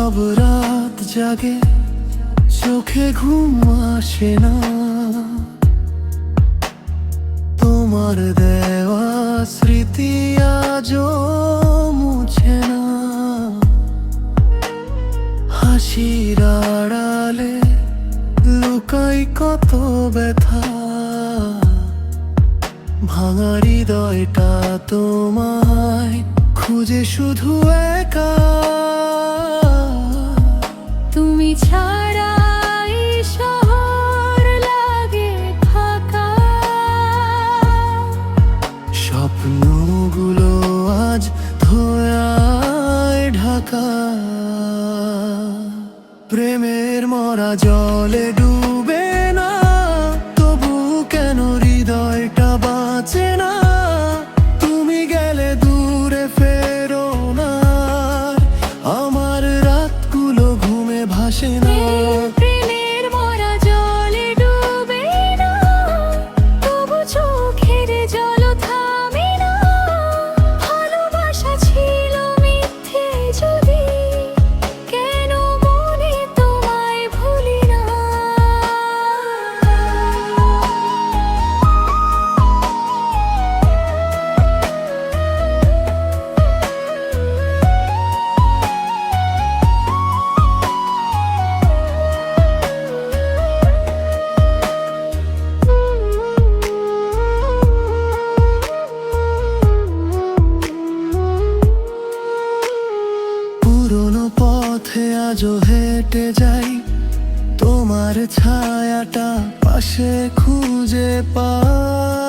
সব রাত জাগে, চোখে ঘুম আসে না, তোমার দেওয়া স্মৃতি আজও মুছে না। হাসির আড়ালে লুকাই কত ব্যথা, ভাঙা হৃদয়টা তোমায় খুঁজে শুধু একা। তুমি ছাড়া এই শহর লাগে ফাঁকা, স্বপ্নগুলো আজ ধোঁয়ায় ঢাকা। প্রেমের মরা জলে ডুবে না, তবু কেন হৃদয়টা বাঁচে না। তুমি গেলে দূরে ফেরো না, আমার রাতগুলো ঘুমে ভাসে না। প্রেমের মরা জলে ডুবে না, তবু চোখের জল থামে না। ভালোবাসা ছিল মিথ্যে যদি, কেন মনে তোমায় ভুলি না। পুরনো পথে আজও হেঁটে যাই, তোমার ছায়াটা পাশে খুঁজে পাই।